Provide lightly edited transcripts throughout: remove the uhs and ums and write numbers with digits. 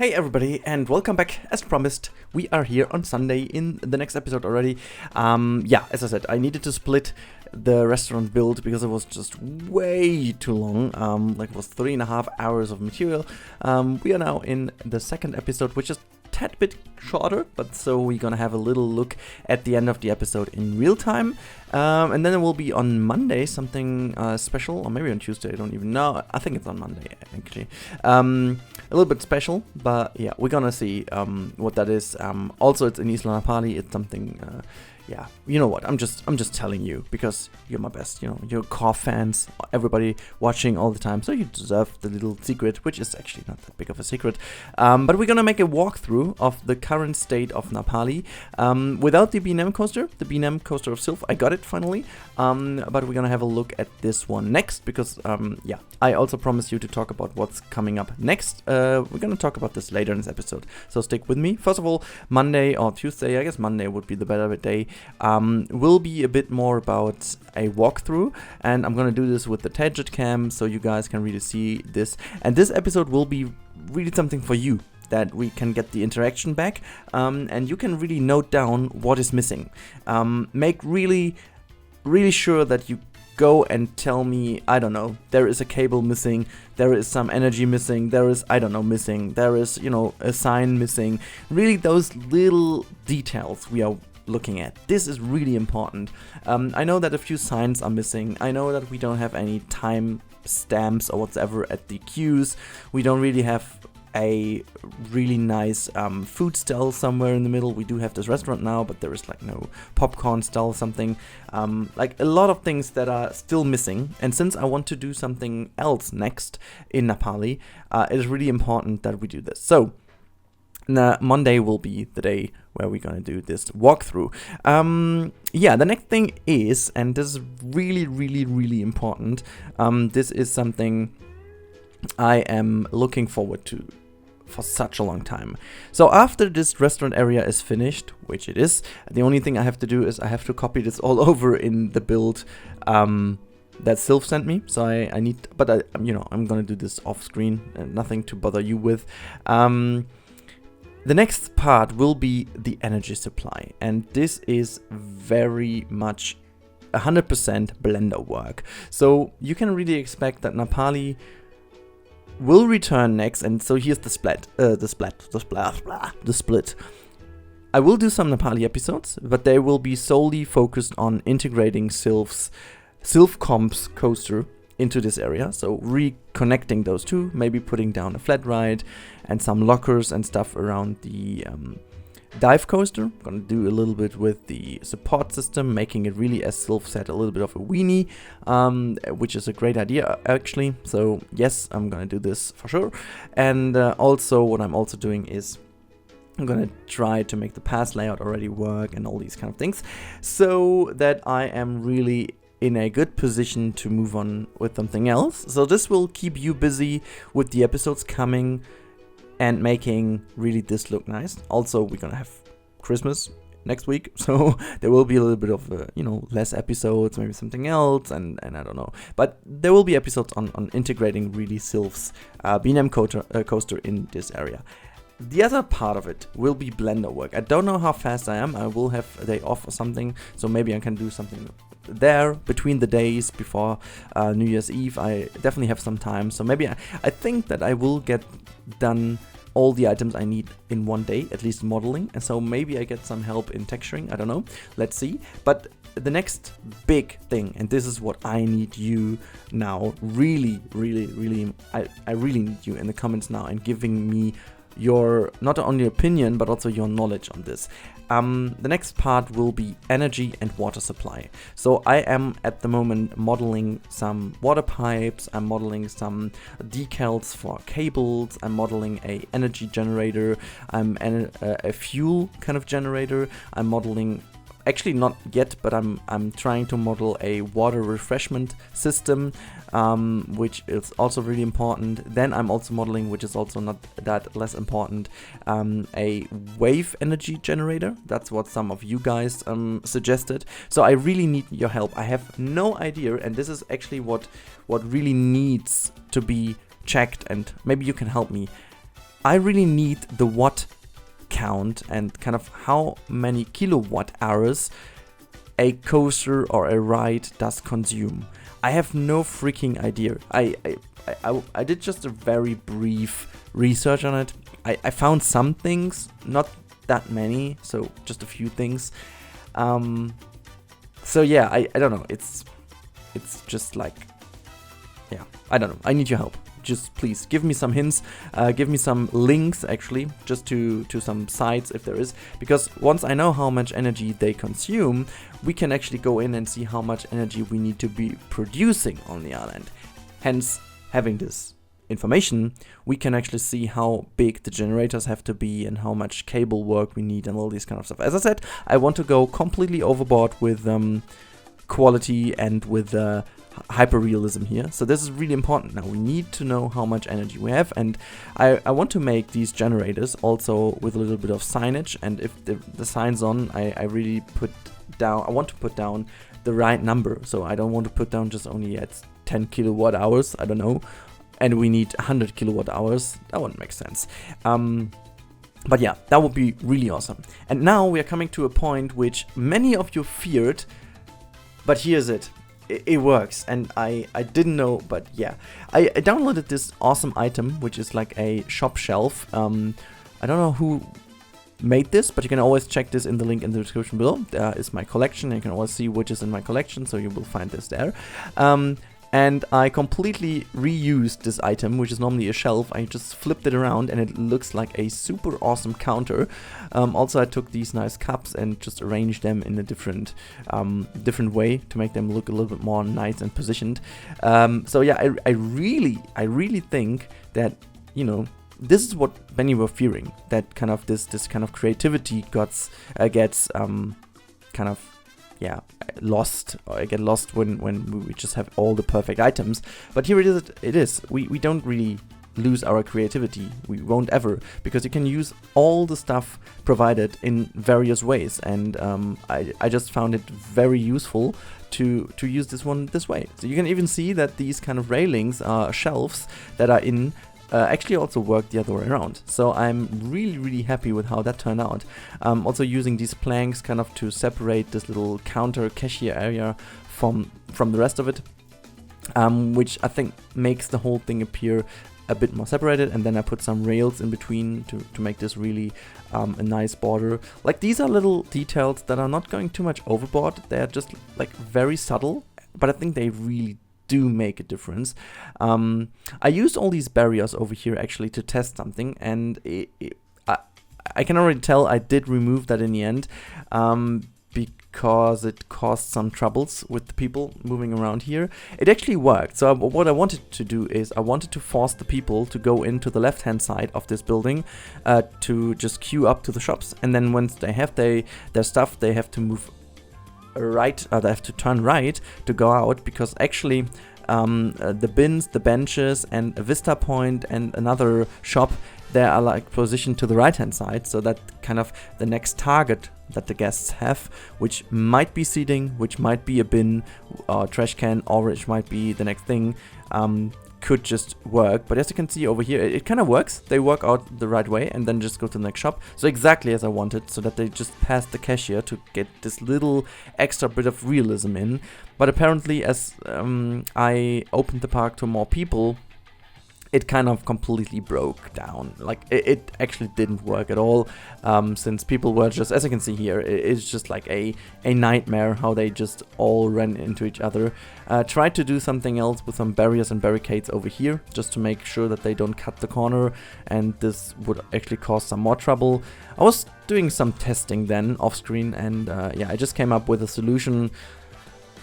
Hey everybody, and welcome back. As promised, we are here on Sunday in the next episode already. As I said, I needed to split the restaurant build because it was just way too long. It was 3.5 hours of material. We are now in the second episode, which is tad bit shorter, but so we're gonna have a little look at the end of the episode in real time, and then it will be on Monday something special, or maybe on Tuesday, I don't even know. I think it's on Monday actually. A little bit special, but yeah, we're gonna see what that is. Also, it's in Isla Napali. It's something you know what, I'm just telling you because you're my best, you're car fans, everybody watching all the time, so you deserve the little secret, which is actually not that big of a secret. But we're gonna make a walkthrough of the current state of Napali without the B&M coaster, of Sylph. I got it finally, but we're gonna have a look at this one next because I also promised you to talk about what's coming up next. We're gonna talk about this later in this episode, so stick with me. First of all, Monday or Tuesday, I guess Monday would be the better day, will be a bit more about a walkthrough, and I'm gonna do this with the Tangent Cam so you guys can really see this, and this episode will be really something for you, that we can get the interaction back, and you can really note down what is missing. Make really sure that you go and tell me, I don't know, there is a cable missing, there is some energy missing, there is, I don't know, missing, there is, a sign missing. Really those little details we are looking at. This is really important. I know that a few signs are missing. I know that we don't have any time stamps or whatever at the queues. We don't really have a really nice food stall somewhere in the middle. We do have this restaurant now, but there is no popcorn stall or something. A lot of things that are still missing. And since I want to do something else next in Napali, it is really important that we do this. So Monday will be the day where we're gonna do this walkthrough. The next thing is, and this is really important, this is something I am looking forward to for such a long time. So after this restaurant area is finished, which it is, the only thing I have to do is I have to copy this all over in the build that Sylph sent me. So I'm gonna do this off screen, nothing to bother you with. The next part will be the energy supply, and this is very much 100% Blender work. So you can really expect that Napali will return next, and so here's the split. I will do some Napali episodes, but they will be solely focused on integrating Sylph-Comp's coaster into this area, so reconnecting those two, maybe putting down a flat ride and some lockers and stuff around the dive coaster. I'm gonna do a little bit with the support system, making it really, as Sylph said, a little bit of a weenie, which is a great idea actually. So yes, I'm gonna do this for sure. And also what I'm also doing is I'm gonna try to make the pass layout already work and all these kind of things, so that I am really in a good position to move on with something else. So this will keep you busy with the episodes coming and making really this look nice. Also, we're gonna have Christmas next week, so there will be a little bit of less episodes, maybe something else, and I don't know. But there will be episodes on integrating really Sylph's B&M coaster in this area. The other part of it will be Blender work. I don't know how fast I am. I will have a day off or something, so maybe I can do something there between the days before New Year's Eve. I definitely have some time, so maybe I think that I will get done all the items I need in one day, at least modeling, and so maybe I get some help in texturing. I don't know, let's see. But the next big thing, and this is what I need you now, really I really need you in the comments now and giving me your not only opinion but also your knowledge on this. The next part will be energy and water supply. So I am at the moment modeling some water pipes, I'm modeling some decals for cables, I'm modeling a energy generator, I'm a fuel kind of generator, I'm modeling, actually not yet, but I'm trying to model a water refreshment system, which is also really important. Then I'm also modeling, which is also not that less important, a wave energy generator. That's what some of you guys suggested. So I really need your help. I have no idea, and this is actually what really needs to be checked, and maybe you can help me. I really need the watt count and kind of how many kilowatt hours a coaster or a ride does consume. I have no freaking idea. I did just a very brief research on it. I found some things, not that many, so just a few things. So yeah, I don't know. It's just like, yeah, I don't know. I need your help. Just please give me some hints, give me some links actually, just to some sites if there is, because once I know how much energy they consume, we can actually go in and see how much energy we need to be producing on the island. Hence, having this information, we can actually see how big the generators have to be and how much cable work we need and all this kind of stuff. As I said, I want to go completely overboard with quality and with hyper-realism here. So this is really important. Now we need to know how much energy we have, and I want to make these generators also with a little bit of signage, and if the sign's on, I really I want to put down the right number. So I don't want to put down just only at 10 kilowatt hours, I don't know, and we need 100 kilowatt hours. That wouldn't make sense. But yeah, that would be really awesome. And now we are coming to a point which many of you feared, but here's it. It works, and I didn't know, but yeah. I downloaded this awesome item, which is like a shop shelf. I don't know who made this, but you can always check this in the link in the description below. There is my collection, and you can always see which is in my collection, so you will find this there. And I completely reused this item, which is normally a shelf. I just flipped it around and it looks like a super awesome counter. Also, I took these nice cups and just arranged them in a different way to make them look a little bit more nice and positioned. So yeah, I really think that, you know, this is what many were fearing, that kind of this kind of creativity gets kind of, yeah, lost, or I get lost when we just have all the perfect items. But here it is. We don't really lose our creativity. We won't ever, because you can use all the stuff provided in various ways, and I just found it very useful to use this one this way. So you can even see that these kind of railings are shelves that are in actually also work the other way around. So I'm really happy with how that turned out. Also using these planks kind of to separate this little counter cashier area from the rest of it, which I think makes the whole thing appear a bit more separated. And then I put some rails in between to make this really a nice border. Like, these are little details that are not going too much overboard. They're just like very subtle, but I think they really do make a difference. I used all these barriers over here actually to test something, and I can already tell I did remove that in the end, because it caused some troubles with the people moving around here. It actually worked. So what I wanted to do is I wanted to force the people to go into the left hand side of this building, to just queue up to the shops, and then once they have their stuff, they have to move right, they have to turn right to go out, because actually the bins, the benches, and a vista point and another shop, they are like positioned to the right hand side, so that kind of the next target that the guests have, which might be seating, which might be a bin or trash can, or which might be the next thing, could just work. But as you can see over here, it kind of works. They work out the right way and then just go to the next shop. So exactly as I wanted, so that they just pass the cashier to get this little extra bit of realism in. But apparently, as I opened the park to more people, it kind of completely broke down. Like, it actually didn't work at all, since people were just, as you can see here, it's just like a nightmare how they just all ran into each other. Tried to do something else with some barriers and barricades over here, just to make sure that they don't cut the corner, and this would actually cause some more trouble. I was doing some testing then off screen, and yeah, I just came up with a solution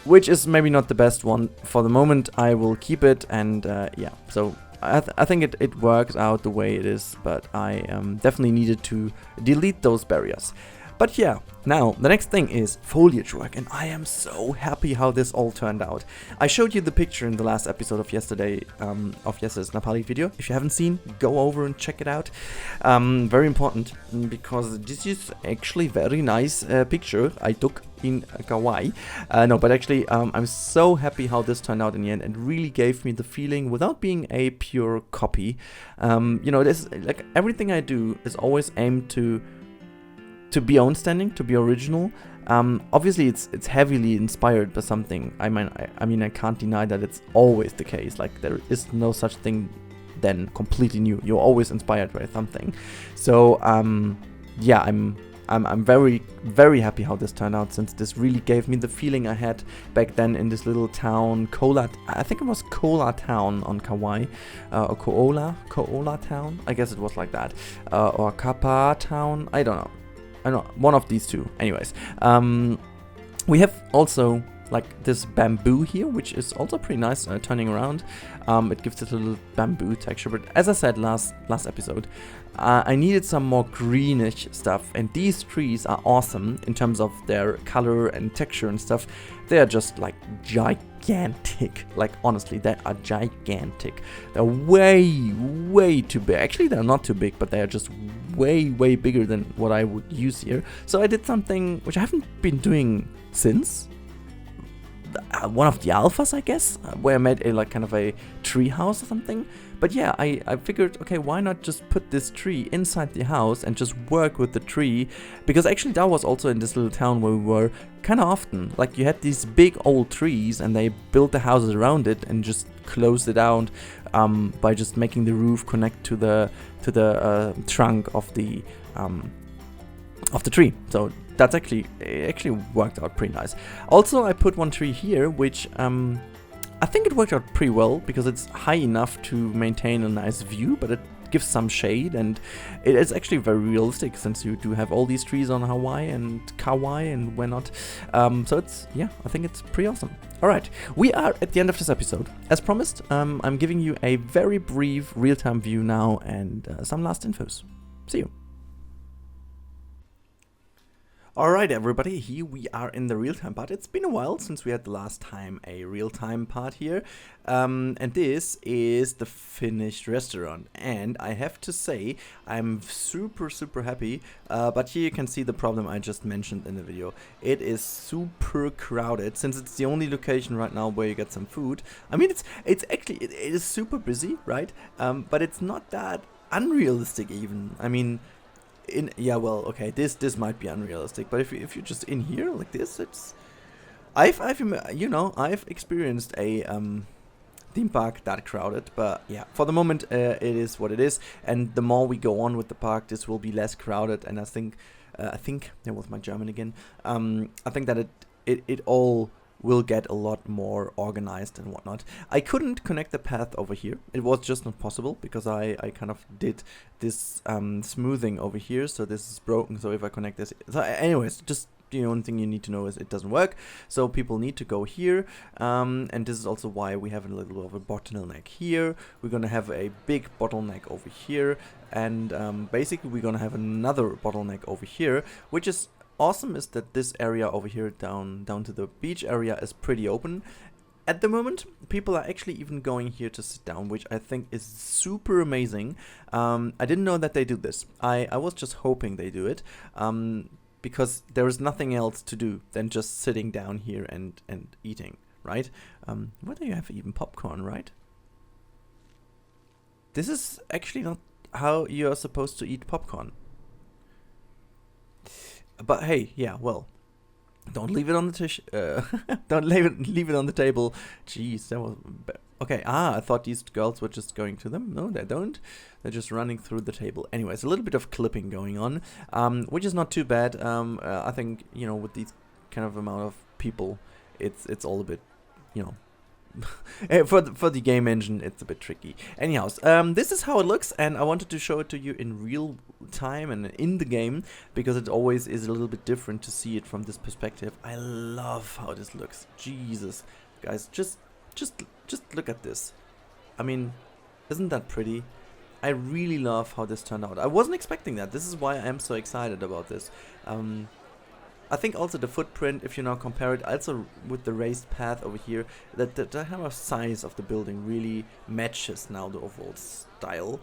which is maybe not the best one for the moment. I will keep it, and yeah, so I think it works out the way it is, but I definitely needed to delete those barriers. But yeah, now the next thing is foliage work, and I am so happy how this all turned out. I showed you the picture in the last episode of yesterday's Napali video. If you haven't seen, go over and check it out. Very important, because this is actually very nice picture I took in Kauai. No, but actually, I'm so happy how this turned out in the end. It really gave me the feeling, without being a pure copy. You know, this, like, everything I do is always aimed to be outstanding, to be original. Obviously, it's heavily inspired by something. I mean, I can't deny that it's always the case. Like, there is no such thing then completely new. You're always inspired by something. So, yeah, I'm very, very happy how this turned out, since this really gave me the feeling I had back then in this little town, Kola. I think it was Kola Town on Kauai, or Ko'ola Town. I guess it was like that, or Kapa Town. I don't know. One of these two. Anyways, we have also like this bamboo here, which is also pretty nice turning around. It gives it a little bamboo texture, but as I said last episode, I needed some more greenish stuff, and these trees are awesome in terms of their color and texture and stuff. They are just like gigantic. Like, honestly, they are gigantic. They're way too big. Actually, they're not too big, but they are just way bigger than what I would use here. So I did something which I haven't been doing since one of the alphas, I guess, where I made a like kind of a tree house or something. But yeah, I figured, okay, why not just put this tree inside the house and just work with the tree? Because actually that was also in this little town where we were kind of often. Like, you had these big old trees and they built the houses around it and just closed it out by just making the roof connect to the trunk of the tree. So that's actually worked out pretty nice. Also, I put one tree here, which I think it worked out pretty well because it's high enough to maintain a nice view, but it gives some shade, and it is actually very realistic since you do have all these trees on Hawaii and Kauai and why not. So it's, yeah, I think it's pretty awesome. Alright, we are at the end of this episode. As promised, I'm giving you a very brief real-time view now and some last infos. See you. Alright everybody, here we are in the real-time part. It's been a while since we had the last time a real-time part here. And this is the finished restaurant. And I have to say, I'm super happy. But here you can see the problem I just mentioned in the video. It is super crowded, since it's the only location right now where you get some food. I mean, it is super busy, right? But it's not that unrealistic even. I mean, yeah, well, okay, this might be unrealistic, but if you're just in here like this, it's I've experienced a theme park that crowded, but yeah, for the moment it is what it is, and the more we go on with the park, this will be less crowded, and I think that was my German again. I think that it all will get a lot more organized and whatnot. I couldn't connect the path over here. It was just not possible because I kind of did this smoothing over here, so this is broken. So if I connect this, so anyways, just the only thing you need to know is it doesn't work. So people need to go here, and this is also why we have a little bit of a bottleneck here. We're gonna have a big bottleneck over here, and basically we're gonna have another bottleneck over here, which is awesome. Is that this area over here down to the beach area is pretty open at the moment. People are actually even going here to sit down, which I think is super amazing. I didn't know that they do this. I was just hoping they do it, because there is nothing else to do than just sitting down here and eating, right? Whether you have even popcorn, right? This is actually not how you are supposed to eat popcorn. But hey, yeah, well, don't leave it on the don't leave it on the table. Jeez, that was okay. I thought these girls were just going to them. No, they don't. They're just running through the table. Anyways, a little bit of clipping going on, which is not too bad. I think, you know, with these kind of amount of people, it's all a bit, you know. for the game engine, it's a bit tricky. Anyhow, this is how it looks, and I wanted to show it to you in real time and in the game, because it always is a little bit different to see it from this perspective. I love how this looks. Jesus, guys, just look at this. I mean, isn't that pretty? I really love how this turned out. I wasn't expecting that. This is why I am so excited about this. I think also the footprint, if you now compare it also with the raised path over here, that the kind of size of the building really matches now the overall style.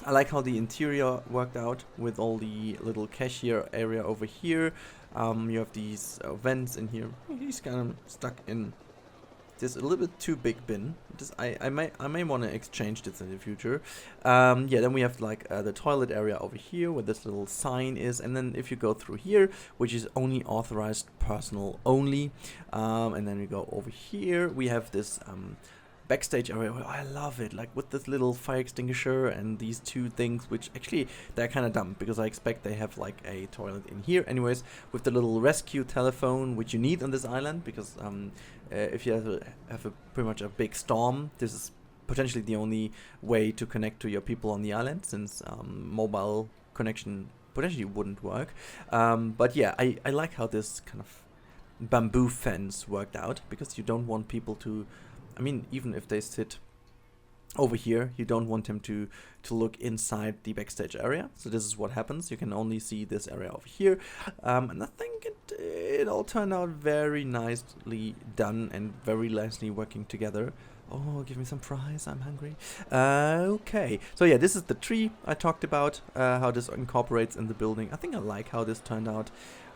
I like how the interior worked out with all the little cashier area over here. You have these vents in here. He's kind of stuck in this a little bit too big bin. This I may want to exchange this in the future. Yeah, then we have like the toilet area over here where this little sign is, and then if you go through here, which is only authorized personal only, and then we go over here, we have this backstage area. I love it, like with this little fire extinguisher and these two things, which actually they're kind of dumb because I expect they have like a toilet in here. Anyways, with the little rescue telephone, which you need on this island because if you have a pretty much a big storm, this is potentially the only way to connect to your people on the island, since mobile connection potentially wouldn't work. But yeah, I like how this kind of bamboo fence worked out, because you don't want people to, I mean, even if they sit over here, you don't want them to look inside the backstage area. So this is what happens. You can only see this area over here. And I think it all turned out very nicely done and very nicely working together. Oh, give me some fries, I'm hungry. Okay, so yeah, this is the tree I talked about, how this incorporates in the building. I think I like how this turned out.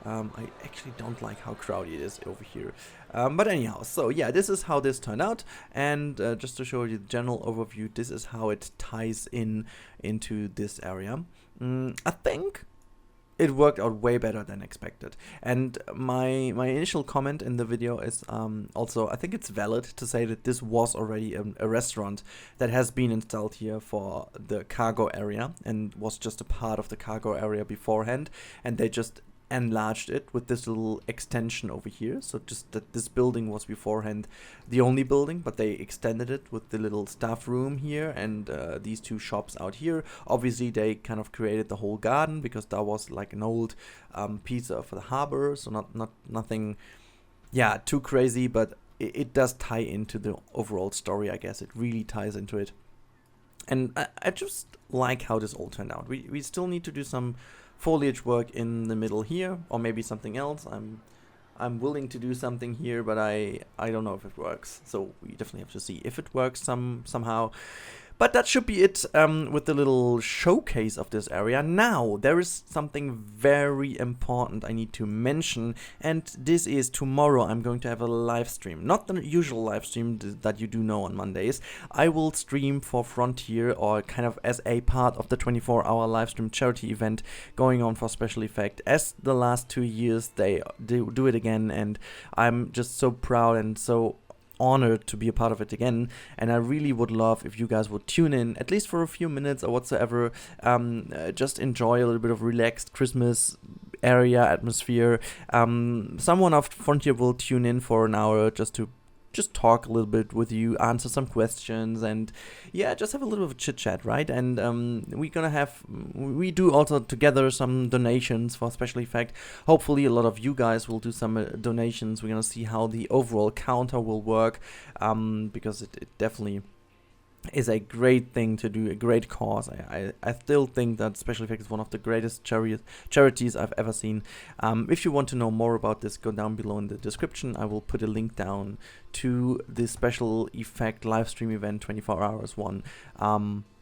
I actually don't like how crowded it is over here. But anyhow, so yeah, this is how this turned out. And just to show you the general overview, this is how it ties into this area. I think it worked out way better than expected. And my initial comment in the video is also, I think it's valid to say that this was already a restaurant that has been installed here for the cargo area and was just a part of the cargo area beforehand, and they just enlarged it with this little extension over here. So just that this building was beforehand the only building, but they extended it with the little staff room here and these two shops out here. Obviously they kind of created the whole garden because that was like an old piece of the harbor, so nothing too crazy, but it does tie into the overall story. I guess it really ties into it, and I just like how this all turned out. We still need to do some foliage work in the middle here, or maybe something else. I'm willing to do something here, but I don't know if it works. So we definitely have to see if it works somehow. But that should be it with the little showcase of this area. Now, there is something very important I need to mention, and this is tomorrow I'm going to have a live stream. Not the usual live stream that you do know on Mondays. I will stream for Frontier, or kind of as a part of the 24-hour live stream charity event going on for Special Effect. As the last 2 years, they do it again, and I'm just so proud and so honored to be a part of it again, and I really would love if you guys would tune in at least for a few minutes or whatsoever. Just enjoy a little bit of relaxed Christmas area atmosphere. Someone of Frontier will tune in for an hour just to talk a little bit with you, answer some questions, and yeah, just have a little bit of a chit chat, right? And we do also together some donations for Special Effect. Hopefully a lot of you guys will do some donations. We're gonna see how the overall counter will work, because it definitely is a great thing to do, a great cause. I still think that Special Effects is one of the greatest charities I've ever seen. If you want to know more about this, go down below in the description. I will put a link down to the Special Effect live stream event, 24 hours one.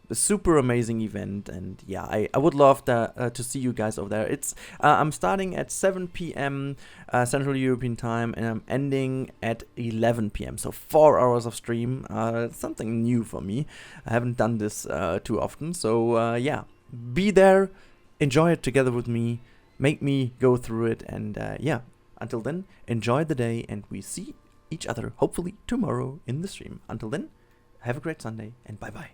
A super amazing event, and yeah, I would love to see you guys over there. It's I'm starting at 7 p.m. Central European time, and I'm ending at 11 p.m. So 4 hours of stream. It's something new for me. I haven't done this too often. So yeah, be there, enjoy it together with me, make me go through it, and yeah. Until then, enjoy the day, and we see each other hopefully tomorrow in the stream. Until then, have a great Sunday, and bye bye.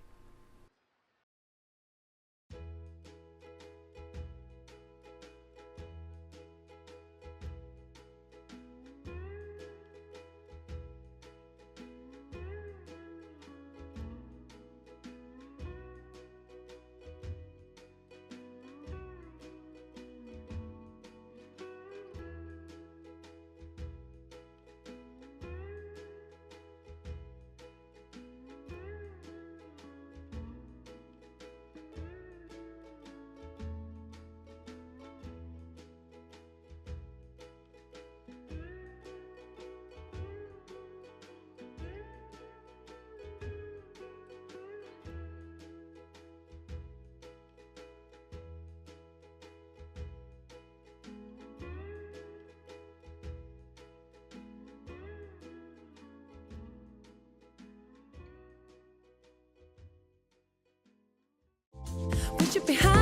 should be high.